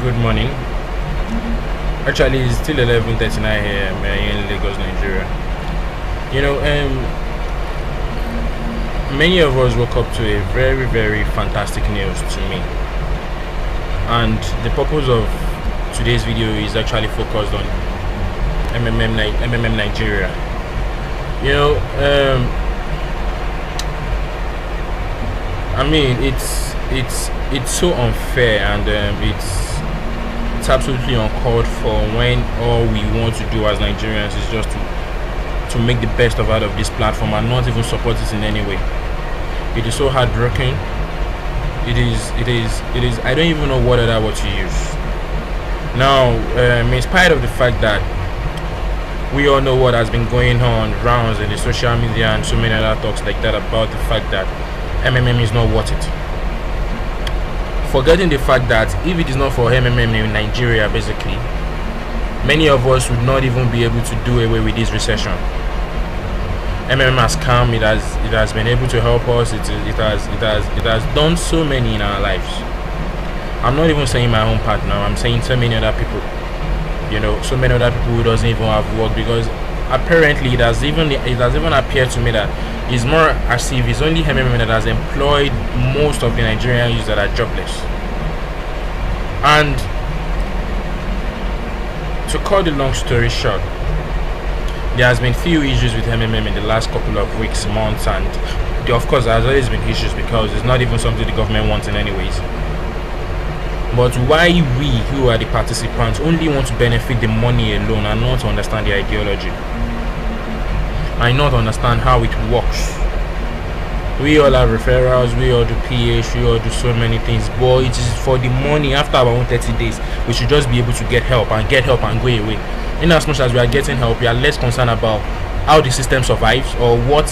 Good morning. Actually, it's still 11:39 here in Lagos, Nigeria. You know, many of us woke up to a very, very fantastic news to me, and the purpose of today's video is actually focused on MMM Nigeria. You know, I mean, it's so unfair, and it's absolutely uncalled for when all we want to do as Nigerians is just to make the best out of this platform and not even support it in any way. It is so heartbreaking. It is. I don't even know what other word to use. Now, in spite of the fact that we all know what has been going on rounds in the social media and so many other talks like that about the fact that MMM is not worth it. Forgetting the fact that if it is not for MMM in Nigeria, basically, many of us would not even be able to do away with this recession. MMM has come. It has been able to help us. It has done so many in our lives. I'm not even saying my own part now. I'm saying so many other people. You know, so many other people who doesn't even have work, because apparently it has even appeared to me that it's more as if it's only MMM that has employed most of the Nigerian youths that are jobless. And to cut the long story short, there has been few issues with MMM in the last couple of weeks, months, and of course there has always been issues because it's not even something the government wants in any ways. But why we who are the participants only want to benefit the money alone and not understand the ideology, I not understand how it works. We all have referrals, we all do PH, we all do so many things, but it is for the money. After about 30 days, we should just be able to get help and go away. In as much as we are getting help, we are less concerned about how the system survives or what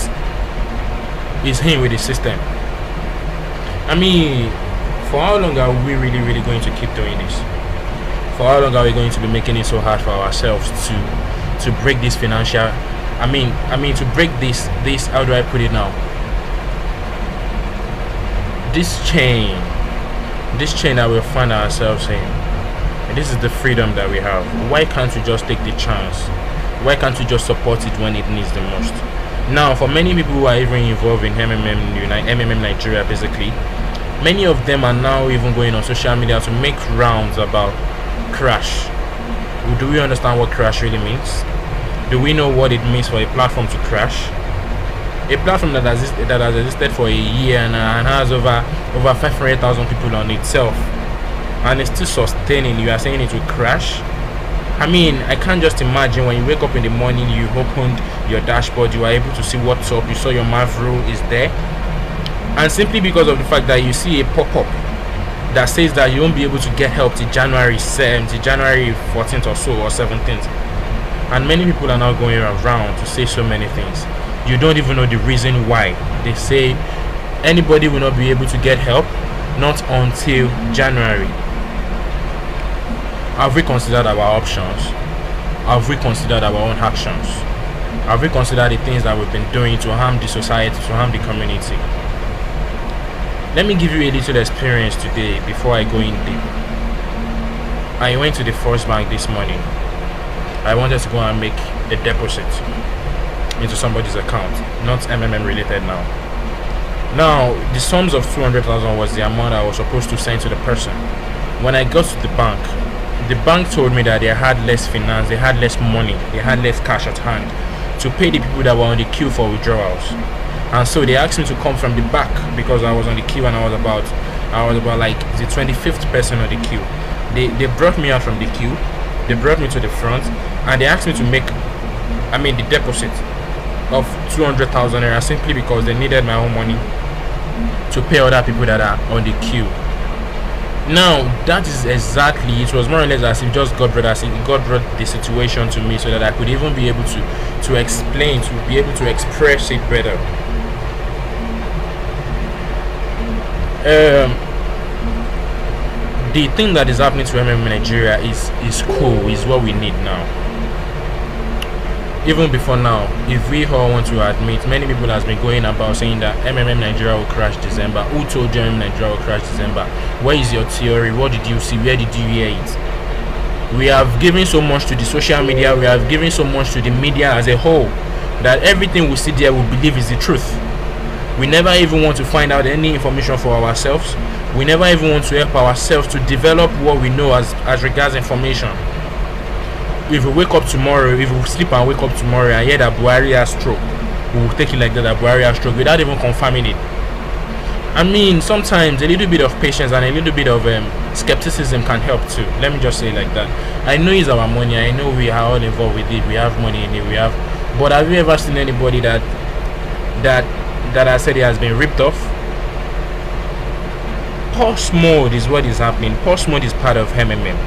is in with the system. I mean, for how long are we really going to keep doing this? For how long are we going to be making it so hard for ourselves to break this financial? I mean to break this. How do I put it now? This chain that we find ourselves in. And this is the freedom that we have. Why can't we just take the chance? Why can't we just support it when it needs the most? Now, for many people who are even involved in MMM Nigeria, basically, many of them are now even going on social media to make rounds about crash. Do we understand what crash really means? Do we know what it means for a platform to crash? A platform that has existed for a year and has over 500,000 people on itself, and it's still sustaining, you are saying it will crash? I mean, I can't just imagine when you wake up in the morning, you opened your dashboard, you are able to see what's up, you saw your Mavro is there, and simply because of the fact that you see a pop-up that says that you won't be able to get help till January 14th or so, or 17th. And many people are now going around to say so many things. You don't even know the reason why. They say anybody will not be able to get help, not until January. Have we considered our options? Have we considered our own actions? Have we considered the things that we've been doing to harm the society, to harm the community? Let me give you a little experience today before I go in deep. I went to the First Bank this morning. I wanted to go and make a deposit into somebody's account, not MMM related now. Now, the sums of 200,000 was the amount I was supposed to send to the person. When I got to the bank told me that they had less finance, they had less money, they had less cash at hand to pay the people that were on the queue for withdrawals. And so they asked me to come from the back because I was on the queue and I was about like the 25th person on the queue. They brought me out from the queue, they brought me to the front, and they asked me to make the deposit of 200,000 naira simply because they needed my own money to pay other people that are on the queue. Now that is exactly, it was more or less as if God brought the situation to me so that I could even be able to explain, to be able to express it better. The thing that is happening to MMM Nigeria is cool, is what we need now. even before now, if we all want to admit, many people has been going about saying that MMM Nigeria will crash December. Who told you MMM Nigeria will crash December? Where is your theory? What did you see? Where did you hear it? We have given so much to the social media, we have given so much to the media as a whole, that everything we see there we believe is the truth. We never even want to find out any information for ourselves. We never even want to help ourselves to develop what we know as regards information. If we wake up tomorrow, if we sleep and wake up tomorrow and hear that Buhari has stroke, we will take it like that Buhari has stroke without even confirming it. I mean, sometimes a little bit of patience and a little bit of skepticism can help too. Let me just say it like that. I know it's our money. I know we are all involved with it. We have money in it. But have you ever seen anybody that has said it has been ripped off? Pause mode is what is happening. Pause mode is part of MMM.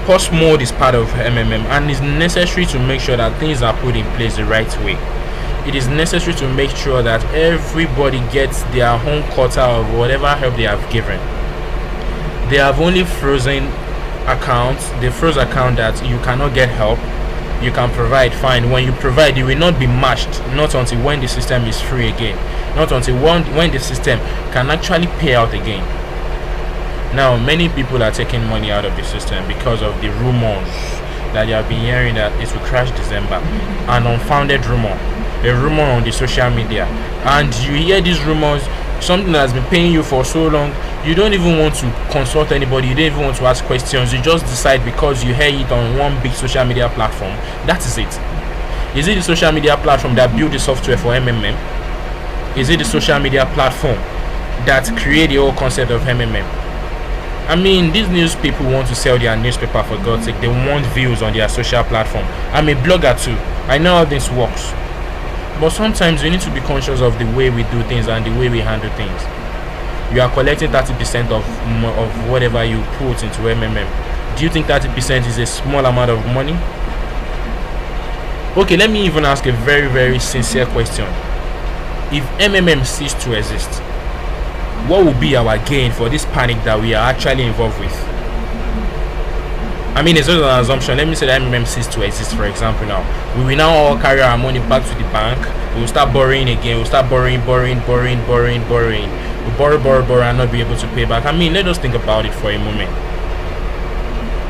Pause mode is part of MMM, and it's necessary to make sure that things are put in place the right way. It is necessary to make sure that everybody gets their own quota of whatever help they have given. They have only frozen accounts. They froze account that you cannot get help. You can provide, fine. When you provide, you will not be matched, not until when the system is free again, not until when the system can actually pay out again. Now, many people are taking money out of the system because of the rumors that you have been hearing that it will crash December. An unfounded rumor, a rumor on the social media. And you hear these rumors, something that has been paying you for so long, you don't even want to consult anybody, you don't even want to ask questions, you just decide because you hear it on one big social media platform. That is it. Is it the social media platform that built the software for MMM? Is it the social media platform that created the whole concept of MMM? I mean, these news people want to sell their newspaper, for God's sake. They want views on their social platform. I'm a blogger too. I know how this works. But sometimes we need to be conscious of the way we do things and the way we handle things. You are collecting 30% of whatever you put into MMM. Do you think 30% is a small amount of money? Okay, let me even ask a very, very sincere question. If MMM ceased to exist, what will be our gain for this panic that we are actually involved with? I mean, it's just an assumption. Let me say that MMM ceased to exist, for example. Now we will now all carry our money back to the bank. We will start borrowing again. We'll start borrowing. We borrow and not be able to pay back. I mean, let us think about it for a moment.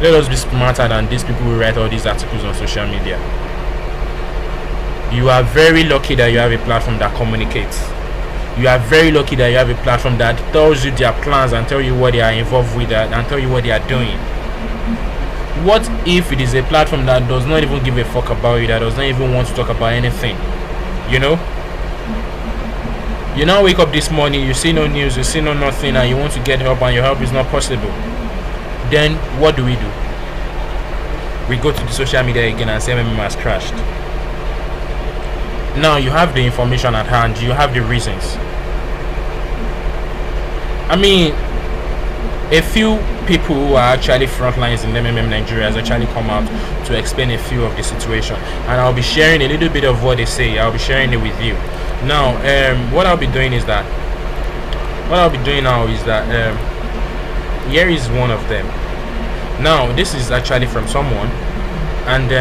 Let us be smarter than these people who write all these articles on social media. You are very lucky that you have a platform that communicates. You are very lucky that you have a platform that tells you their plans and tell you what they are involved with and tell you what they are doing. What if it is a platform that does not even give a fuck about you, that does not even want to talk about anything? You know? You now wake up this morning, you see no news, you see no nothing, and you want to get help and your help is not possible. Then what do? We go to the social media again and say MMM has crashed. Now you have the information at hand, you have the reasons. I mean, a few people who are actually frontlines in MMM Nigeria has actually come out to explain a few of the situation, and I'll be sharing a little bit of what they say. I'll be sharing it with you. Now, what I'll be doing now is that here is one of them. Now, this is actually from someone, and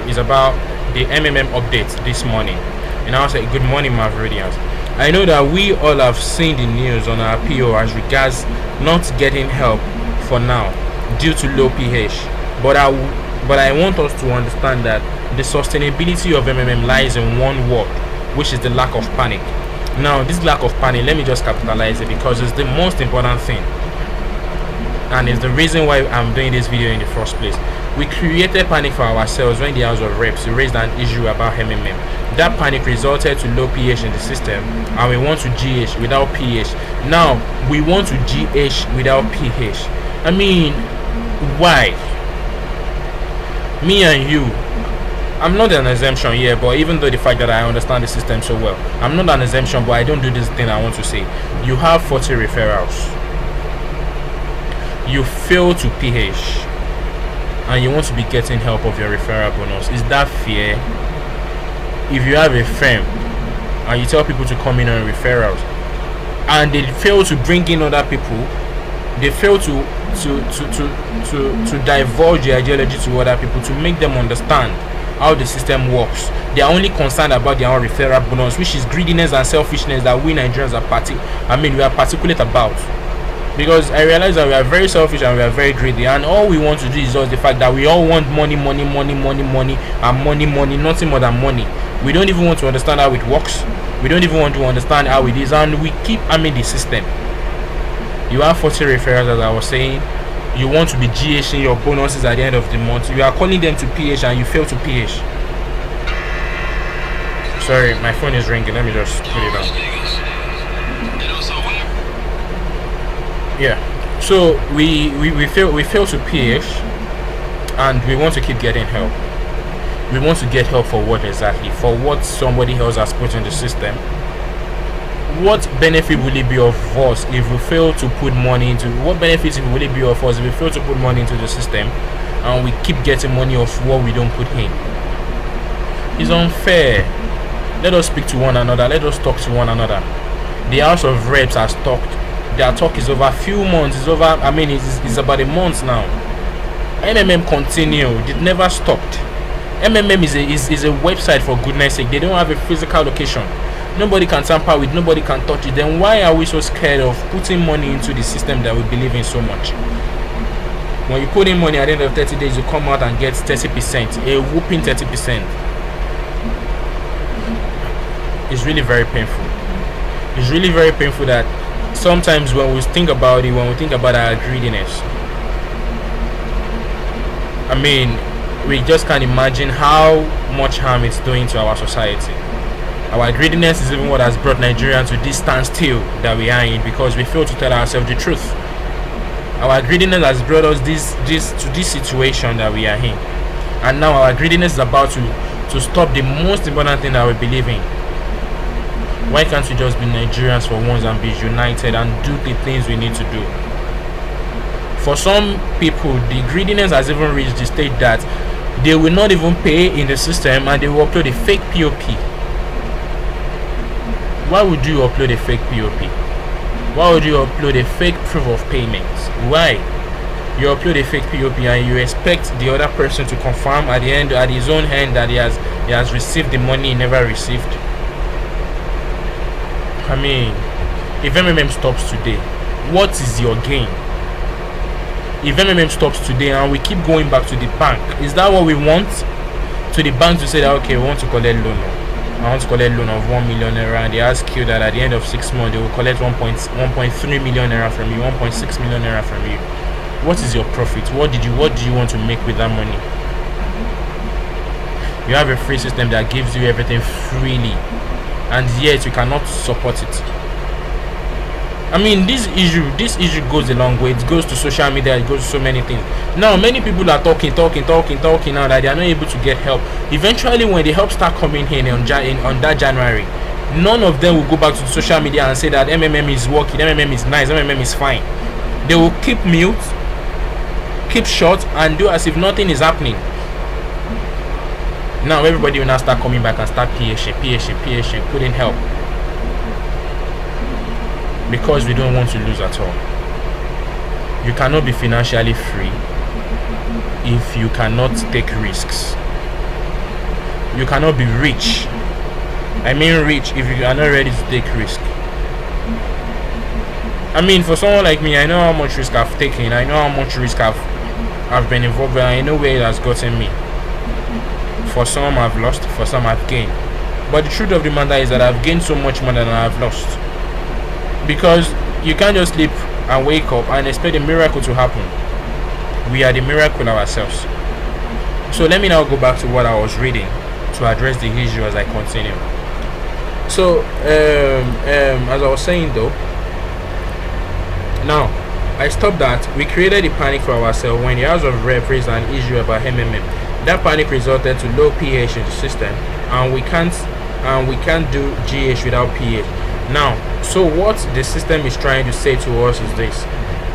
it's about the MMM update this morning. And I'll say, good morning, Maveridians. I know that we all have seen the news on our PO as regards not getting help for now due to low pH. But I want us to understand that the sustainability of MMM lies in one word, which is the lack of panic. Now, this lack of panic, let me just capitalize it because it's the most important thing. And it's the reason why I'm doing this video in the first place. We created panic for ourselves when the House of Reps raised an issue about MMM. That panic resulted to low pH in the system, and we want to GH without pH. Now we want to GH without pH. I mean, why? Me and you, I'm not an exemption here, but even though the fact that I understand the system so well, I'm not an exemption, but I don't do this thing I want to say. You have 40 referrals. You fail to pH, and you want to be getting help of your referral bonus. Is that fair? If you have a firm and you tell people to come in on referrals and they fail to bring in other people, they fail to divulge their ideology to other people, to make them understand how the system works. They are only concerned about their own referral bonus, which is greediness and selfishness that we Nigerians are we are particulate about. Because I realize that we are very selfish and we are very greedy, and all we want to do is just the fact that we all want money, and money, nothing more than money. We don't even want to understand how it works. We don't even want to understand how it is, and we keep the system. You have 40 referrals, as I was saying. You want to be GH in your bonuses at the end of the month. You are calling them to PH and you fail to PH. Sorry, my phone is ringing. Let me just put it down. Yeah. So we fail to PH, and we want to keep getting help. We want to get help for what exactly? For what somebody else has put in the system. What benefit will it be of us if we fail to put money into? What benefits will it be of us if we fail to put money into the system, and we keep getting money of what we don't put in? It's unfair. Let us speak to one another. Let us talk to one another. The House of Reps has talked. Their talk is over a few months. It's over. It's about a month now. MMM continued. It never stopped. MMM is a website, for goodness sake. They don't have a physical location. Nobody can tamper with, nobody can touch it. Then why are we so scared of putting money into the system that we believe in so much? When you put in money at the end of 30 days, you come out and get 30%, a whooping 30%. It's really very painful. It's really very painful that sometimes when we think about it, when we think about our greediness, we just can't imagine how much harm it's doing to our society. Our greediness is even what has brought Nigerians to this standstill that we are in, because we fail to tell ourselves the truth. Our greediness has brought us to this situation that we are in, and now our greediness is about to stop the most important thing that we believe in. Why can't we just be Nigerians for once and be united and do the things we need to do? For some people, the greediness has even reached the stage that they will not even pay in the system, and they will upload a fake POP. Why would you upload a fake POP? Why would you upload a fake proof of payment? Why? You upload a fake POP and you expect the other person to confirm at the end, at his own hand, that he has received the money he never received. If MMM stops today, what is your gain? If MMM stops today and we keep going back to the bank, is that what we want? To the bank to say that, okay, we want to collect loan. I want to collect loan of 1 million naira, and they ask you that at the end of 6 months they will collect 1.3 million naira from you, 1.6 million naira from you. What is your profit? What do you want to make with that money? You have a free system that gives you everything freely, and yet you cannot support it. This issue goes a long way. It goes to social media, it goes to so many things. Now many people are talking now that they are not able to get help. Eventually, when the help start coming in on that January, none of them will go back to the social media and say that MMM is working, MMM is nice, MMM is fine. They will keep mute, keep short, and do as if nothing is happening. Now everybody will now start coming back and start PHing, putting help. Because we don't want to lose at all. You cannot be financially free if you cannot take risks. You cannot be rich. Rich if you are not ready to take risk. For someone like me, I know how much risk I've taken. I know how much risk I've been involved in. I know where it has gotten me. For some I've lost, for some I've gained. But the truth of the matter is that I've gained so much more than I've lost. Because you can't just sleep and wake up and expect a miracle to happen. We are the miracle ourselves. So let me now go back to what I was reading to address the issue as I continue. So as I was saying though, now I stopped that. We created a panic for ourselves when the House of Rep raised an issue about MMM. That panic resulted to low pH in the system, and we can't do GH without pH. Now, so what the system is trying to say to us is this: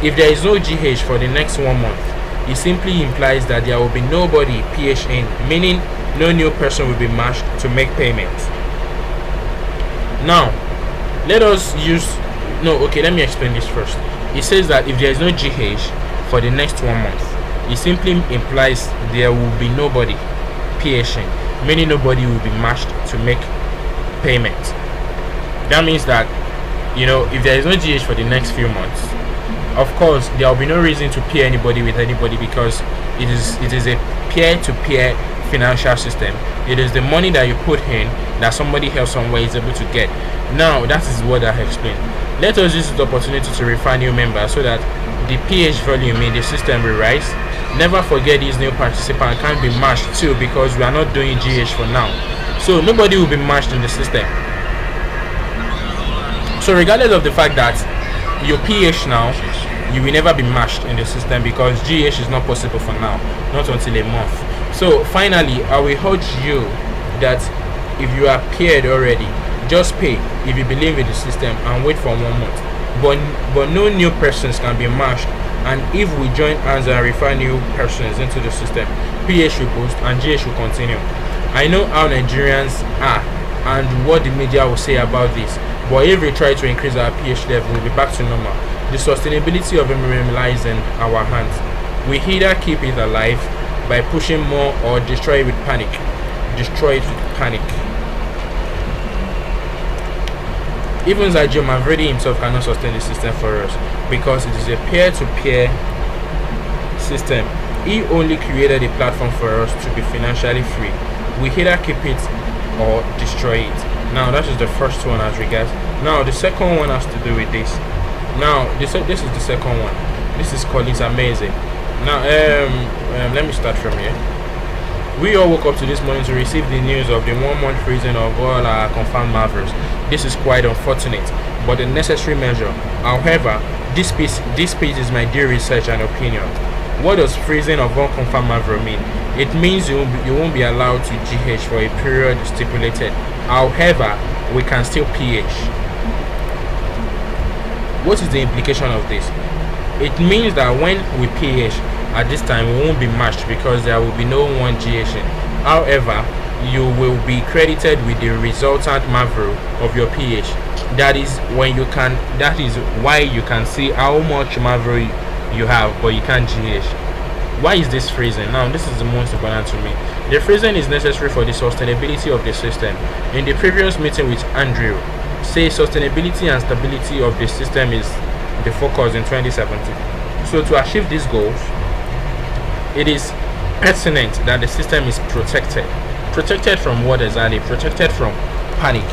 if there is no GH for the next 1 month, it simply implies that there will be nobody pH in, meaning no new person will be matched to make payments. Now, let me explain this first. It says that if there is no GH for the next 1 month, it simply implies there will be nobody PHing, meaning nobody will be matched to make payment. That means that, you know, if there is no GH for the next few months, of course there will be no reason to peer anybody with anybody, because it is a peer-to-peer financial system. It is the money that you put in that somebody else somewhere is able to get. Now that is what I have explained. Let us use the opportunity to refer new members so that the PH volume in the system will rise. Never forget these new participants can't be matched too, because we are not doing GH for now, so nobody will be matched in the system. So regardless of the fact that your PH now, you will never be matched in the system, because GH is not possible for now, not until a month. So finally, I will urge you that if you are paired already, just pay if you believe in the system and wait for 1 month. But no new persons can be matched, and if we join hands and refer new persons into the system, PH will boost and GH will continue. I know how Nigerians are and what the media will say about this, but if we try to increase our PH level, we'll be back to normal. The sustainability of MMM lies in our hands. We either keep it alive by pushing more, or destroy it with panic. Destroy it with panic. Even Zajio Mavredi himself cannot sustain the system for us, because it is a peer-to-peer system. He only created a platform for us to be financially free. We either keep it or destroy it. Now that is the first one as regards. Now the second one has to do with this. Now this is the second one. This is called It's Amazing. Now let me start from here. We all woke up to this morning to receive the news of the 1 month freezing of all our confirmed Marvels. This is quite unfortunate, but a necessary measure. However, this piece is my dear research and opinion. What does freezing of all confirmed Marvel mean? It means you won't be allowed to GH for a period stipulated. However, we can still PH. What is the implication of this? It means that when we PH at this time, we won't be matched, because there will be no one GHing. However, you will be credited with the resultant Marvel of your PH. That is why you can see how much Marvel you have, but you can't GH. Why is this freezing? Now this is the most important to me. The freezing is necessary for the sustainability of the system. In the previous meeting with Andrew, say sustainability and stability of the system is the focus in 2017. So to achieve these goals, it is pertinent that the system is protected. Protected from what exactly? Protected from panic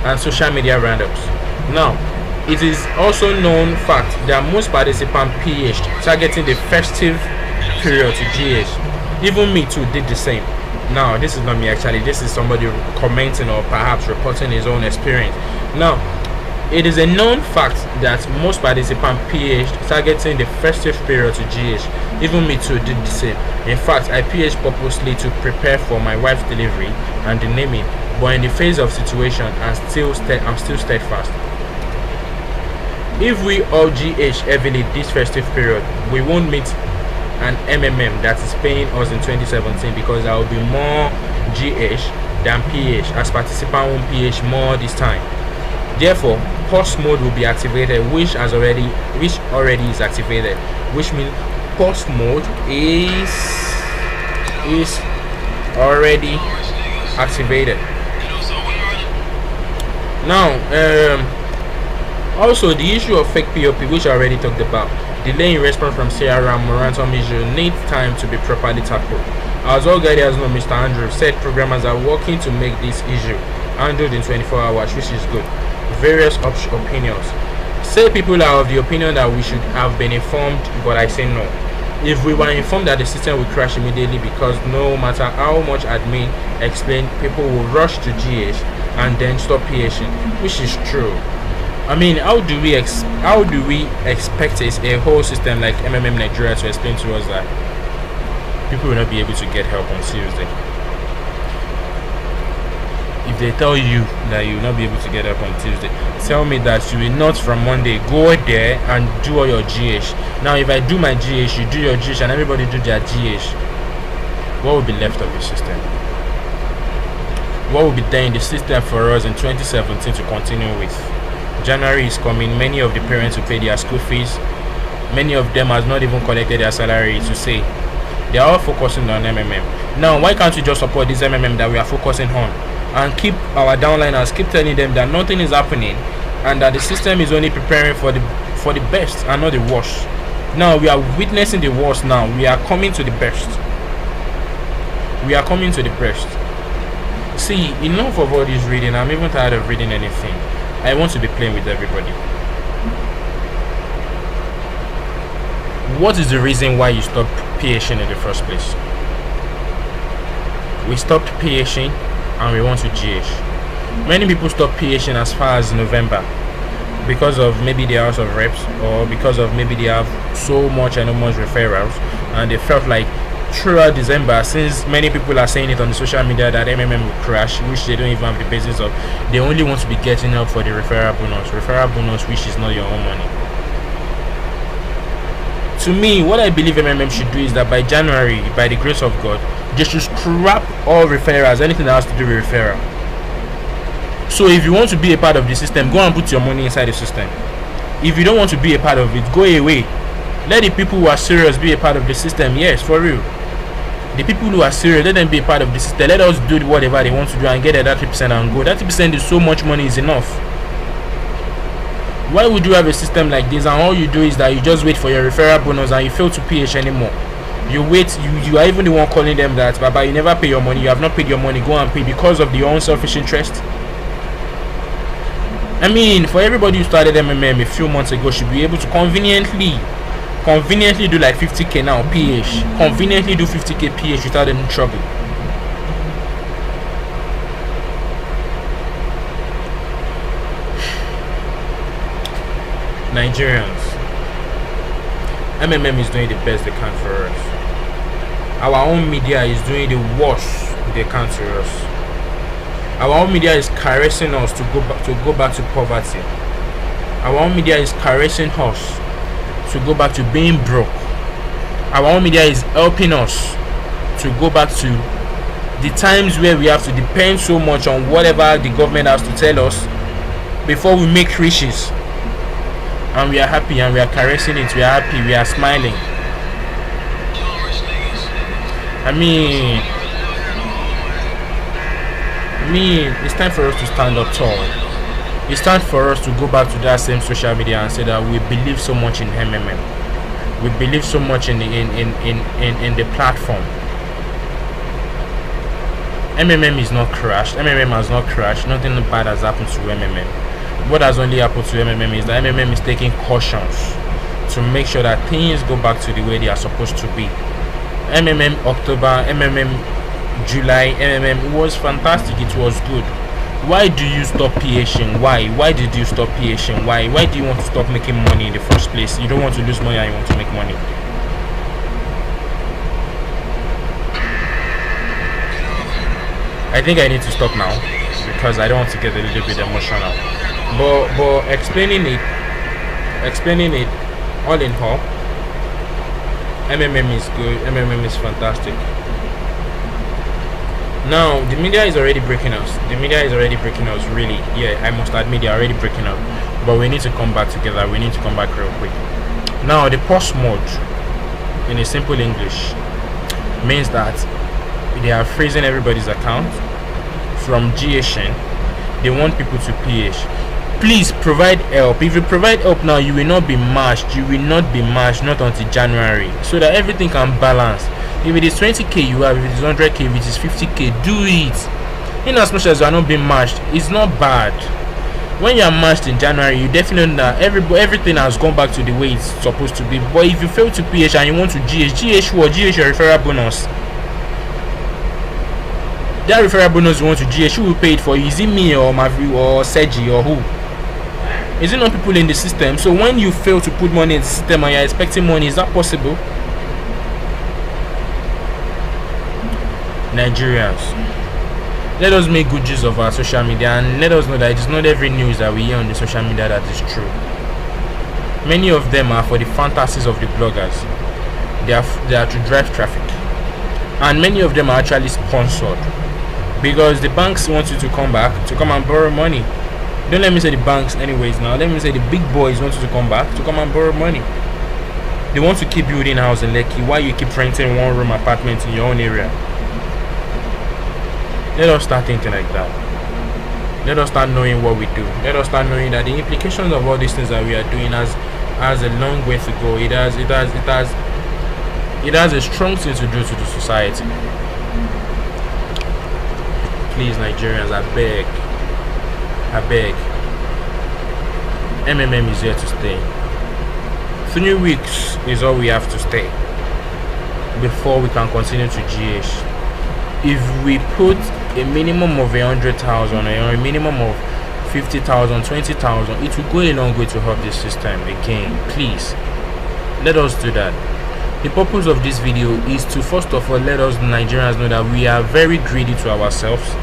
and social media randoms. Now, it is also known fact that most participants PH'd targeting the festive period to GH. Even me too did the same. Now, this is not me actually, this is somebody commenting or perhaps reporting his own experience. Now, it is a known fact that most participants PH'd targeting the festive period to GH. Even me too did the same. In fact, I PH'd purposely to prepare for my wife's delivery and the naming, but in the face of situation, I'm still steadfast. If we all GH heavily this festive period, we won't meet an MMM that is paying us in 2017, because there will be more GH than PH, as participants won't PH more this time. Therefore, pause mode will be activated, which already is activated, which means pause mode is already activated. Now, also the issue of fake POP, which I already talked about. Delay in response from CRM moratorium issue needs time to be properly tackled. As all guidance know, Mr. Andrew said programmers are working to make this issue handled in 24 hours, which is good. Various opinions. Say people are of the opinion that we should have been informed, but I say no. If we were informed that the system will crash immediately, because no matter how much admin explain, people will rush to GH and then stop PHing, which is true. I mean, how do we expect a whole system like MMM Nigeria to explain to us that people will not be able to get help on Tuesday? If they tell you that you will not be able to get help on Tuesday, tell me that you will not from Monday go there and do all your GH. Now if I do my GH, you do your GH, and everybody do their GH, what will be left of the system? What will be there in the system for us in 2017 to continue with? January is coming. Many of the parents will pay their school fees. Many of them has not even collected their salary to say. They are all focusing on MMM. Now, why can't we just support this MMM that we are focusing on, and keep our downliners, keep telling them that nothing is happening and that the system is only preparing for the best and not the worst? Now we are witnessing the worst. Now we are coming to the best. We are coming to the best. See, enough of all this reading. I'm even tired of reading anything. I want to be playing with everybody. What is the reason why you stopped PHing in the first place? We stopped PHing and we want to GH. Many people stop PHing as far as November because of maybe the House of Reps, or because of maybe they have so much enormous referrals, and they felt like throughout December, since many people are saying it on the social media that MMM will crash, which they don't even have the basis of, they only want to be getting up for the referral bonus, which is not your own money. To me, what I believe MMM should do is that by January, by the grace of God, they should scrap all referrals, anything that has to do with referral. So if you want to be a part of the system, go and put your money inside the system. If you don't want to be a part of it, go away. Let the people who are serious be a part of the system. Yes, for real. The people who are serious, let them be a part of the system. Let us do whatever they want to do and get that 30% and go. That 30% is so much money, is enough. Why would you have a system like this and all you do is that you just wait for your referral bonus and you fail to PH anymore? You wait, you are even the one calling them that, Baba, you never pay your money, you have not paid your money, go and pay because of your own selfish interest. I mean, for everybody who started MMM a few months ago should be able to conveniently do like 50k now PH. Conveniently do 50k PH without any trouble. Nigerians, MMM is doing the best they can for us. Our own media is doing the worst they can to us. Our own media is caressing us to go back to poverty. Our own media is caressing us to go back to being broke. Our own media is helping us to go back to the times where we have to depend so much on whatever the government has to tell us before we make riches. And we are happy and we are caressing it. We are happy, we are smiling. I mean, it's time for us to stand up tall. It's time for us to go back to that same social media and say that we believe so much in MMM. We believe so much in the platform. MMM is not crashed. MMM has not crashed. Nothing bad has happened to MMM. What has only happened to MMM is that MMM is taking cautions to make sure that things go back to the way they are supposed to be. MMM October, MMM July, MMM was fantastic. It was good. Why do you stop PHing? Why did you stop PHing? Why do you want to stop making money in the first place? You don't want to lose money and you want to make money. I think I need to stop now because I don't want to get a little bit emotional. But explaining it all in all, MMM is good. MMM is fantastic. Now the media is already breaking us. Really. Yeah, I must admit they are already breaking us. But we need to come back together. We need to come back real quick. Now the post mode, in a simple English, means that they are freezing everybody's account from GHN. They want people to PH. Please provide help. If you provide help now, you will not be matched. Not until January, so that everything can balance. If it is 20k you have, if it is 100k, if it is 50k, do it. In as much as you are not being matched, it's not bad. When you are matched in January, you definitely know that everything has gone back to the way it's supposed to be. But if you fail to PH and you want to GH your referral bonus. That referral bonus you want to GH, who will pay it for you? Is it me or Mavri or Sergi or who? Is it not people in the system? So when you fail to put money in the system and you're expecting money, is that possible? Nigerians, let us make good use of our social media and let us know that it is not every news that we hear on the social media that is true. Many of them are for the fantasies of the bloggers. They are to drive traffic, and many of them are actually sponsored because the banks want you to come and borrow money. Don't let me say the banks anyways now. Let me say the big boys want you to come back to come and borrow money. They want to keep building house in Lekki while you keep renting one room apartment in your own area. Let us start thinking like that. Let us start knowing what we do. Let us start knowing that the implications of all these things that we are doing has a long way to go. It has a strong thing to do to the society. Please, Nigerians, I beg. MMM is here to stay. 3 weeks is all we have to stay before we can continue to GH. If we put a minimum of 100,000 or a minimum of 50,000, 20,000, it will go a long way to help this system again. Please, let us do that. The purpose of this video is to first of all let us Nigerians know that we are very greedy to ourselves,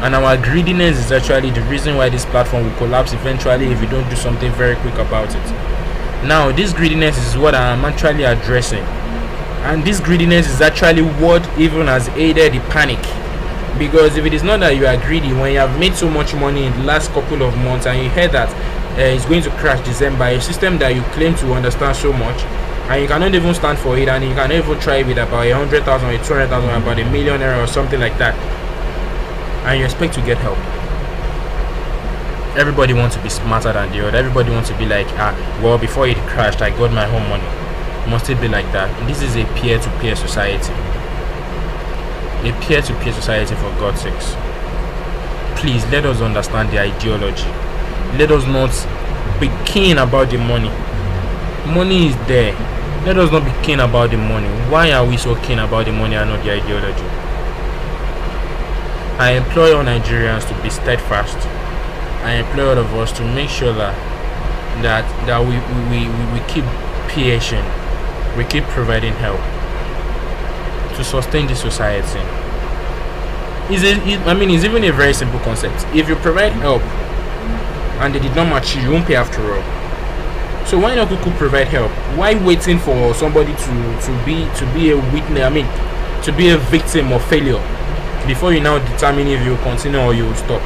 and our greediness is actually the reason why this platform will collapse eventually if we don't do something very quick about it. Now, this greediness is what I am actually addressing, and this greediness is actually what even has aided the panic. Because if it is not that you are greedy, when you have made so much money in the last couple of months and you heard that it's going to crash December, a system that you claim to understand so much, and you cannot even stand for it, and you cannot even try with about 100,000 or 200,000, about $1 million or something like that, and you expect to get help. Everybody wants to be smarter than the other. Everybody wants to be like, well, before it crashed, I got my home money. Must it be like that? This is a peer-to-peer society. A peer-to-peer society, for God's sakes. Please, let us understand the ideology. Let us not be keen about the money. Money is there. Let us not be keen about the money. Why are we so keen about the money and not the ideology? I implore all Nigerians to be steadfast. I implore all of us to make sure that we keep patient. We keep providing help to sustain the society. It's even a very simple concept. If you provide help and they did not match you, you won't pay after all. So why not provide help? Why waiting for somebody to be a witness? To be a victim of failure before you now determine if you continue or you will stop.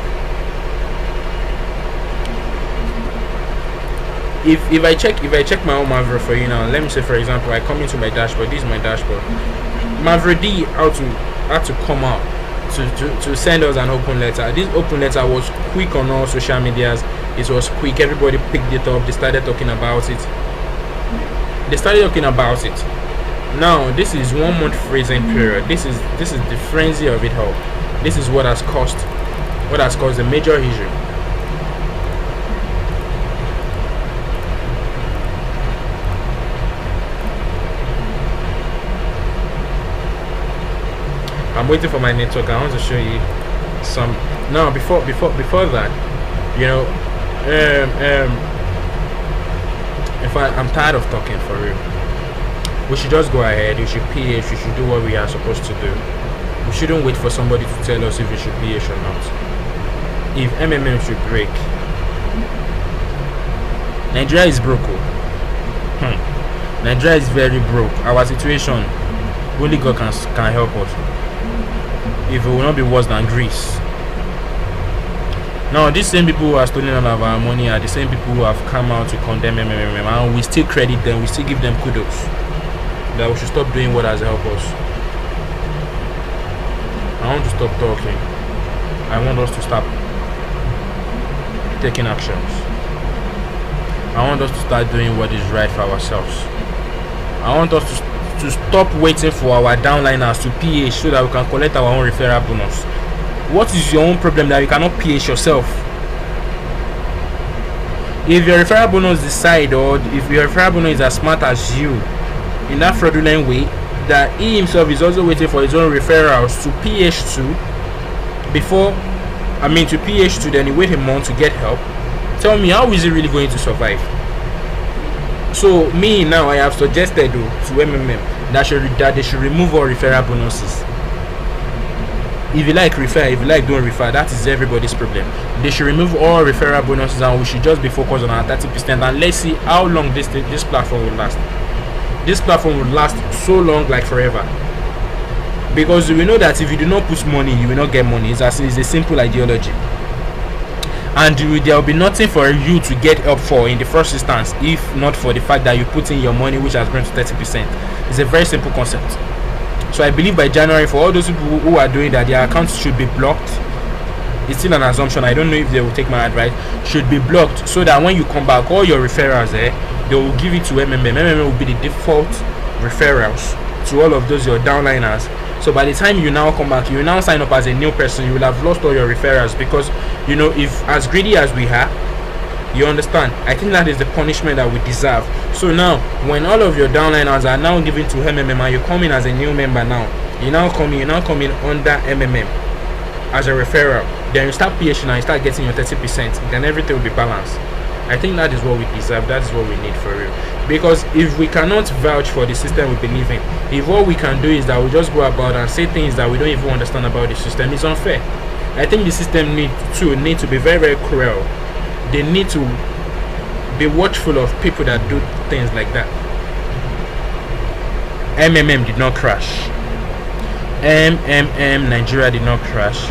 If I check my own Mavro for you now, let me say for example I come into my dashboard. This is my dashboard. Mavro D had to come out to send us an open letter. This open letter was quick on all social medias. It was quick. Everybody picked it up. They started talking about it. Now this is 1 month freezing period. This is the frenzy of it all. This is what has caused a major issue. I'm waiting for my network. I want to show you some. No, before that, you know, I'm tired of talking for real. We should just go ahead. We should PH. We should do what we are supposed to do. We shouldn't wait for somebody to tell us if we should PH or not. If MMM should break, Nigeria is broke. Nigeria is very broke. Our situation, only God can help us. If it will not be worse than Greece. Now, these same people who are stealing all of our money are the same people who have come out to condemn MMM, and we still credit them, we still give them kudos. That we should stop doing what has helped us. I want to stop talking. I want us to stop taking actions. I want us to start doing what is right for ourselves. I want us to stop waiting for our downliners to PH so that we can collect our own referral bonus. What is your own problem that you cannot PH yourself? If your referral bonus decide, or if your referral bonus is as smart as you in that fraudulent way, that he himself is also waiting for his own referrals to PH to PH to, then he wait a month to get help. Tell me, how is he really going to survive? So me now, I have suggested to MMM that they should remove all referral bonuses. If you like refer, if you like don't refer, that is everybody's problem. They should remove all referral bonuses and we should just be focused on our 30%, and let's see how long this platform will last. This platform will last so long, like forever. Because we know that if you do not put money, you will not get money. It's a simple ideology. and there will be nothing for you to get help for in the first instance if not for the fact that you put in your money, which has grown to 30%. It's a very simple concept. So I believe by January, for all those people who are doing that, their accounts should be blocked. It's still an assumption, I don't know if they will take my advice. Should be blocked, so that when you come back, all your referrals they will give it to MMM will be the default referrals to all of those your downliners. So by the time you now come back, you now sign up as a new person, you will have lost all your referrals, because if as greedy as we are, you understand, I think that is the punishment that we deserve. So now when all of your downliners are now given to MMM and you come in as a new member, now you now come in under MMM as a referral, then you start PH and you start getting your 30%, then everything will be balanced. I think that is what we deserve, that is what we need for real. Because if we cannot vouch for the system we believe in, if all we can do is that we just go about and say things that we don't even understand about the system, it's unfair. I think the system need to be very, very cruel. They need to be watchful of people that do things like that. MMM did not crash. Nigeria did not crash.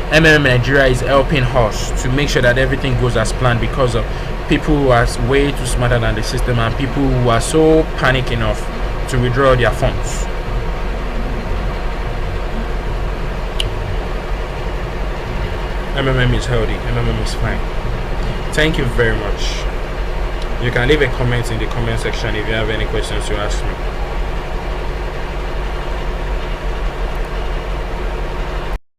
MMM Nigeria is helping us to make sure that everything goes as planned, because of people who are way too smarter than the system and people who are so panic enough to withdraw their funds. MMM is healthy, MMM is fine. Thank you very much. You can leave a comment in the comment section if you have any questions to ask me.